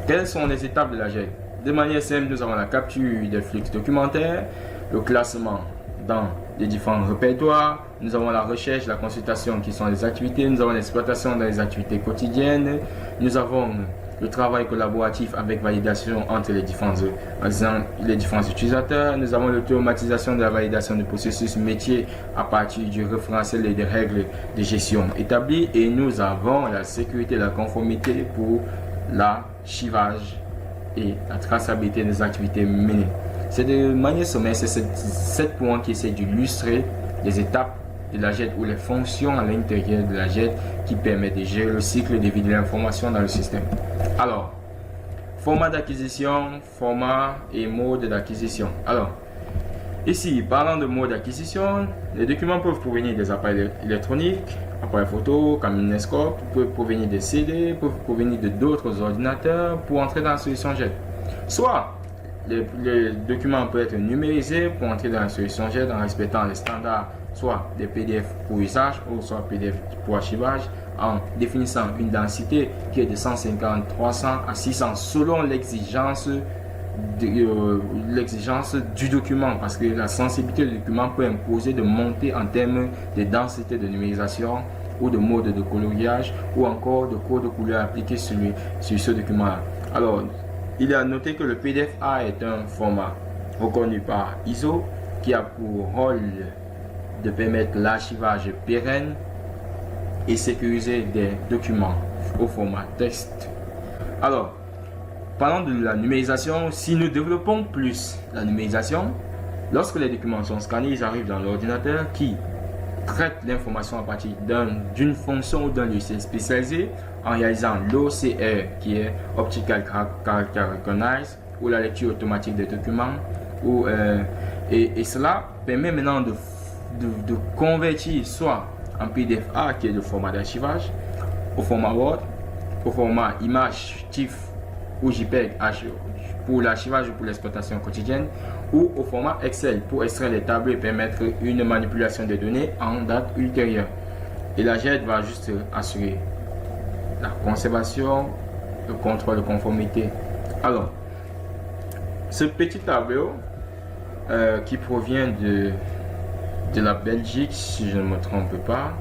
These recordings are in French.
Quelles sont les étapes de la JET? De manière simple, nous avons la capture des flux documentaires, le classement dans les différents répertoires, nous avons la recherche, la consultation qui sont les activités, nous avons l'exploitation dans les activités quotidiennes, nous avons le travail collaboratif avec validation entre les différents utilisateurs, nous avons l'automatisation de la validation du processus métier à partir du référentiel et des règles de gestion établies, et nous avons la sécurité et la conformité pour l'archivage et la traçabilité des activités menées. C'est de manière sommaire, c'est ces 7 points qui essaient d'illustrer les étapes de la JET ou les fonctions à l'intérieur de la JET qui permettent de gérer le cycle de vie de l'information dans le système. Alors, format d'acquisition, format et mode d'acquisition. Alors, ici, parlant de mode d'acquisition, les documents peuvent provenir des appareils électroniques, appareils photo, caméscope, peuvent provenir des CD, peuvent provenir de d'autres ordinateurs pour entrer dans la solution JET. Soit les documents peuvent être numérisés pour entrer dans la solution JET en respectant les standards, soit des PDF pour usage ou soit PDF pour archivage, en définissant une densité qui est de 150, 300 à 600 selon l'exigence du document, parce que la sensibilité du document peut imposer de monter en termes de densité de numérisation ou de mode de coloriage ou encore de code de couleur appliqué sur ce document-là. Alors, il est à noter que le PDF-A est un format reconnu par ISO qui a pour rôle de permettre l'archivage pérenne et sécuriser des documents au format texte. Alors, parlant de la numérisation, si nous développons plus la numérisation, lorsque les documents sont scannés, ils arrivent dans l'ordinateur qui traite l'information à partir d'une fonction ou d'un logiciel spécialisé en réalisant l'OCR qui est Optical Character Recognize ou la lecture automatique des documents et cela permet maintenant de convertir soit en PDF-A qui est le format d'archivage, au format Word, au format image TIFF ou JPEG pour l'archivage ou pour l'exploitation quotidienne, ou au format Excel pour extraire les tableaux et permettre une manipulation des données en date ultérieure. Et la JET va juste assurer la conservation, le contrôle de conformité. Alors, ce petit tableau qui provient de la Belgique, si je ne me trompe pas,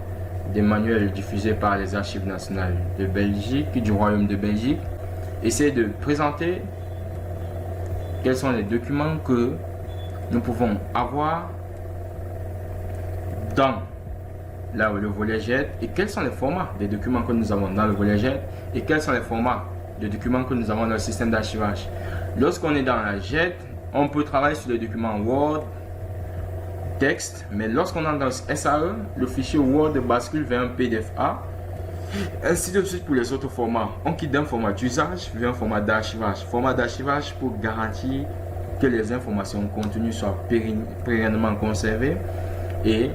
des manuels diffusés par les Archives nationales de Belgique, du Royaume de Belgique, essaie de présenter quels sont les documents que nous pouvons avoir dans le volet JET et quels sont les formats des documents que nous avons dans le volet JET et quels sont les formats de documents que nous avons dans le système d'archivage. Lorsqu'on est dans la JET, on peut travailler sur les documents Word, texte, mais lorsqu'on est dans le SAE, le fichier Word bascule vers un PDF-A, ainsi de suite pour les autres formats. On quitte d'un format d'usage vers un format d'archivage. Format d'archivage pour garantir que les informations contenues soient pérennement conservées et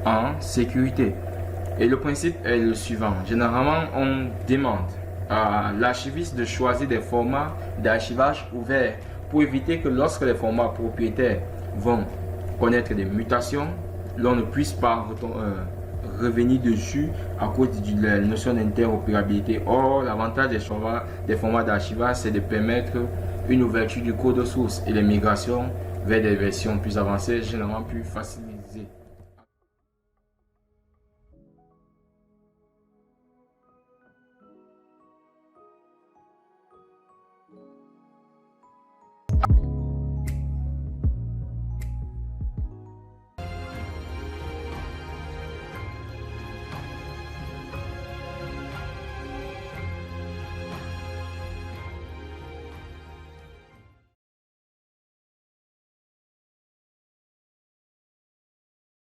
en sécurité. Et le principe est le suivant. Généralement, on demande à l'archiviste de choisir des formats d'archivage ouverts pour éviter que lorsque les formats propriétaires vont connaître des mutations, l'on ne puisse pas revenir dessus à cause de la notion d'interopérabilité. Or, l'avantage des formats d'archivage, c'est de permettre une ouverture du code source et les migrations vers des versions plus avancées, généralement plus faciles.